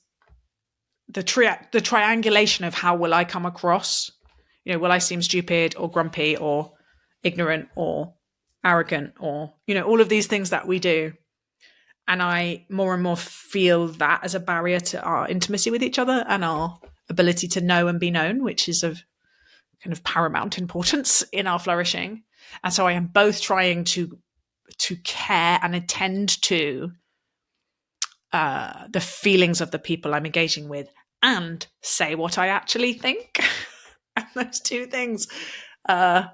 the triangulation of how will I come across. Will I seem stupid or grumpy or ignorant or arrogant or, all of these things that we do. And I more and more feel that as a barrier to our intimacy with each other and our ability to know and be known, which is of kind of paramount importance in our flourishing. And so I am both trying to care and attend to the feelings of the people I'm engaging with and say what I actually think. And those two things, those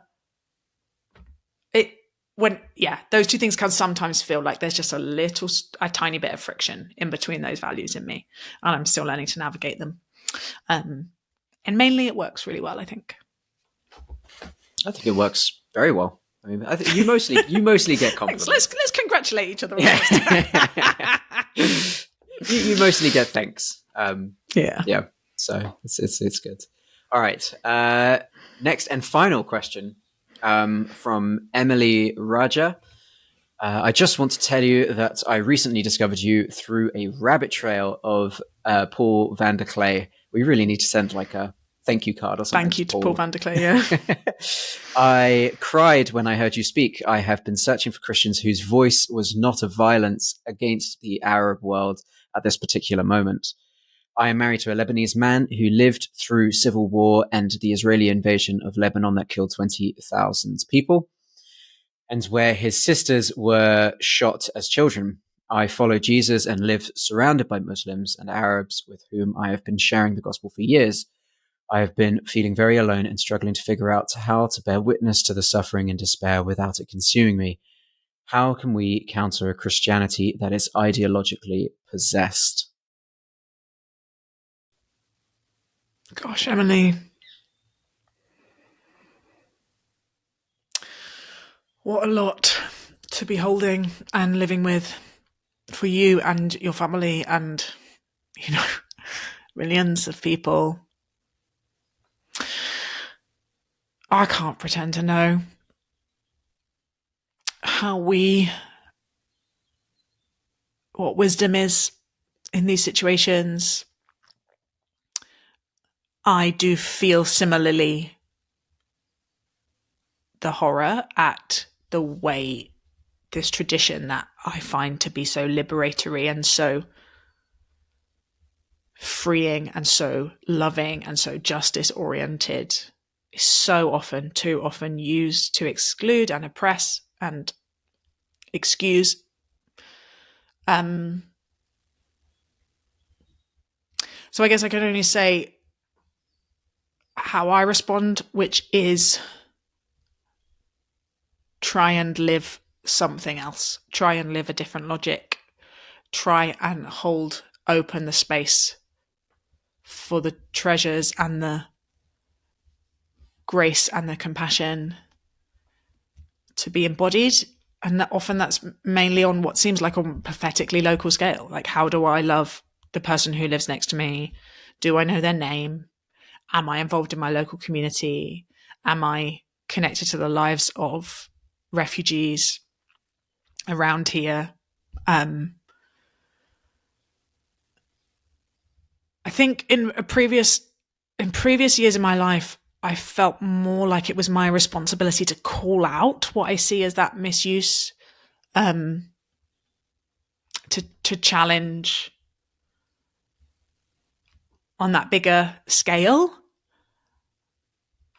two things can sometimes feel like there's just a tiny bit of friction in between those values in me, and I'm still learning to navigate them. And mainly it works really well, I think. I think it works very well. I mean, I think you mostly get compliments. Let's congratulate each other. You mostly get thanks. Yeah. So it's good. All right. Next and final question from Emily Rajeh. I just want to tell you that I recently discovered you through a rabbit trail of Paul van der Clay. We really need to send like a thank you card or something. Thank you to Paul van der Klee, yeah. I cried when I heard you speak. I have been searching for Christians whose voice was not of violence against the Arab world at this particular moment. I am married to a Lebanese man who lived through civil war and the Israeli invasion of Lebanon that killed 20,000 people, and where his sisters were shot as children. I follow Jesus and live surrounded by Muslims and Arabs with whom I have been sharing the gospel for years. I have been feeling very alone and struggling to figure out how to bear witness to the suffering and despair without it consuming me. How can we counter a Christianity that is ideologically possessed? Gosh, Emily. What a lot to be holding and living with for you and your family and, millions of people. I can't pretend to know what wisdom is in these situations. I do feel similarly the horror at the way this tradition that I find to be so liberatory and so freeing and so loving and so justice oriented is so often, too often used to exclude and oppress and excuse. So I guess I can only say how I respond, which is try and live something else, try and live a different logic, try and hold open the space for the treasures and the grace and the compassion to be embodied. And that often that's mainly on what seems like a pathetically local scale. Like, how do I love the person who lives next to me? Do I know their name? Am I involved in my local community? Am I connected to the lives of refugees around here? I think in previous years in my life, I felt more like it was my responsibility to call out what I see as that misuse, to challenge on that bigger scale.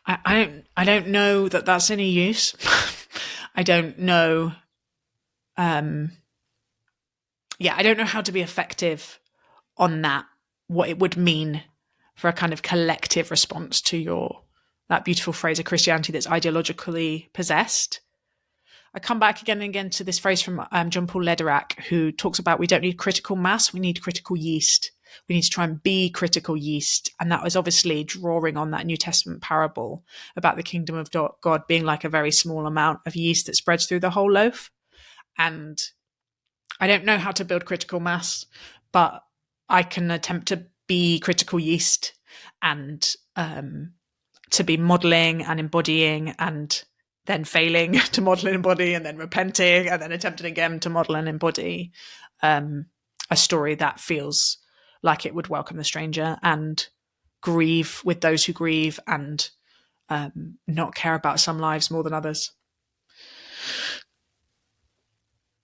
I don't know that that's any use. I don't know. I don't know how to be effective on that. What it would mean for a kind of collective response to that beautiful phrase, a Christianity that's ideologically possessed. I come back again and again to this phrase from John Paul Lederach, who talks about we don't need critical mass, we need critical yeast. We need to try and be critical yeast. And that was obviously drawing on that New Testament parable about the kingdom of God being like a very small amount of yeast that spreads through the whole loaf. And I don't know how to build critical mass, but I can attempt to be critical yeast and to be modelling and embodying and then failing to model and embody and then repenting and then attempting again to model and embody a story that feels like it would welcome the stranger and grieve with those who grieve and not care about some lives more than others.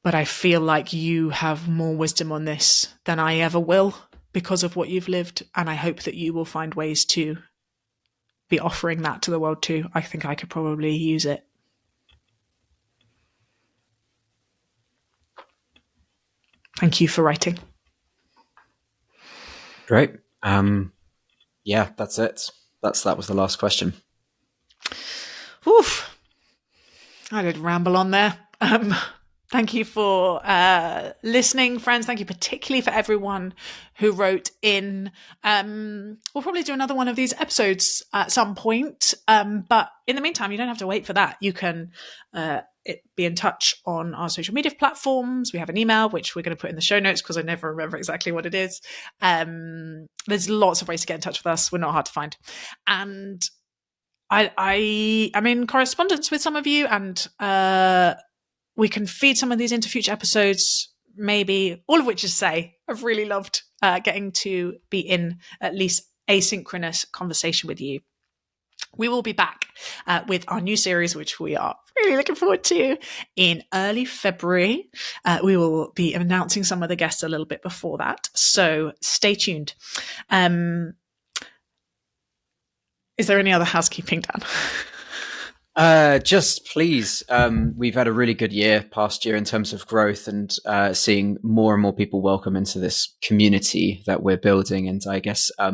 But I feel like you have more wisdom on this than I ever will because of what you've lived. And I hope that you will find ways to be offering that to the world too. I think I could probably use it. Thank you for writing. Great. Yeah, that's it. That was the last question. Oof. I did ramble on there. Thank you for listening, friends. Thank you particularly for everyone who wrote in. We'll probably do another one of these episodes at some point. But in the meantime, you don't have to wait for that. You can be in touch on our social media platforms. We have an email, which we're going to put in the show notes because I never remember exactly what it is. There's lots of ways to get in touch with us. We're not hard to find. And I am in correspondence with some of you, and we can feed some of these into future episodes, maybe, all of which is to say, I've really loved getting to be in at least asynchronous conversation with you. We will be back with our new series, which we are really looking forward to, in early February. We will be announcing some of the guests a little bit before that, so stay tuned. Is there any other housekeeping, Dan? Just please, we've had a really good year past year in terms of growth and seeing more and more people welcome into this community that we're building. And I guess a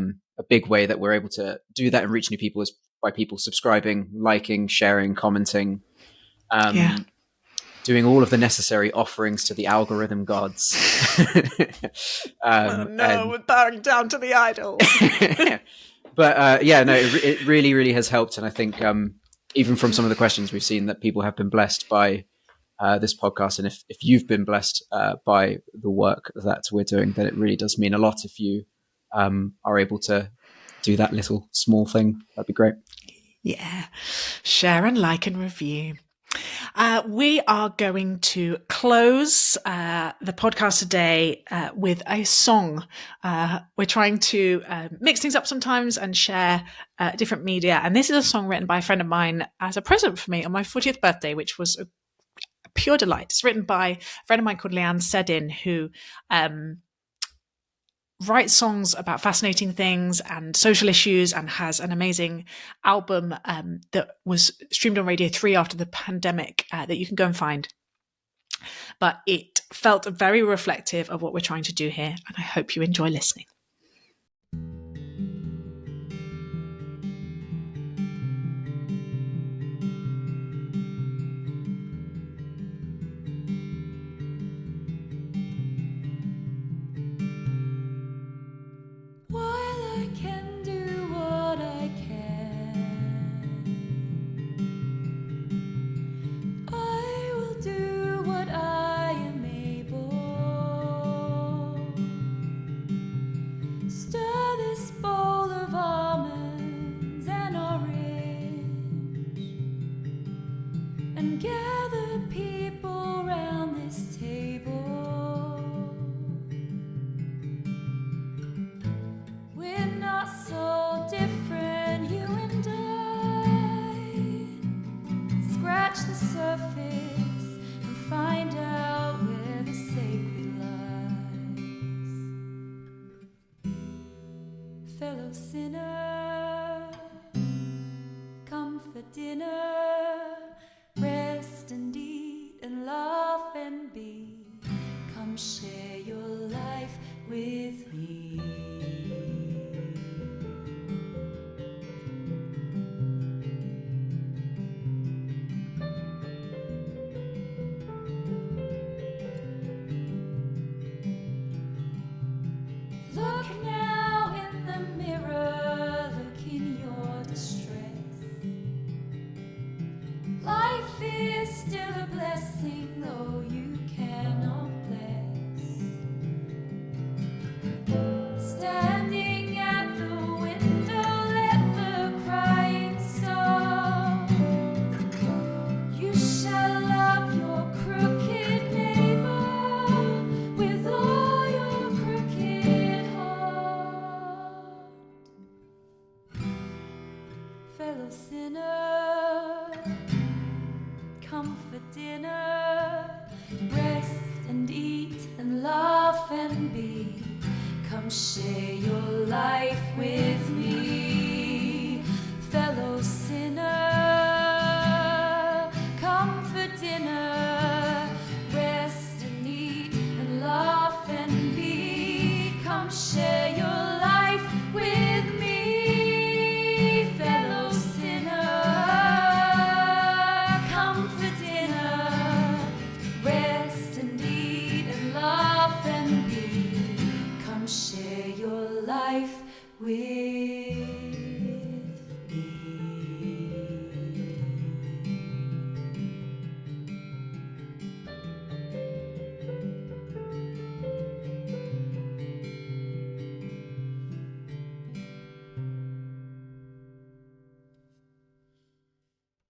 big way that we're able to do that and reach new people is by people subscribing, liking, sharing, commenting, doing all of the necessary offerings to the algorithm gods. We're bowing down to the idol. But it really, really has helped. And I think even from some of the questions we've seen that people have been blessed by this podcast. And if you've been blessed by the work that we're doing, then it really does mean a lot if you are able to do that little small thing. That'd be great. Yeah. Share and like and review. We are going to close the podcast today with a song. We're trying to mix things up sometimes and share different media. And this is a song written by a friend of mine as a present for me on my 40th birthday, which was a pure delight. It's written by a friend of mine called Leanne Sedin, who writes songs about fascinating things and social issues, and has an amazing album that was streamed on Radio 3 after the pandemic that you can go and find. But it felt very reflective of what we're trying to do here, and I hope you enjoy listening. Share your life with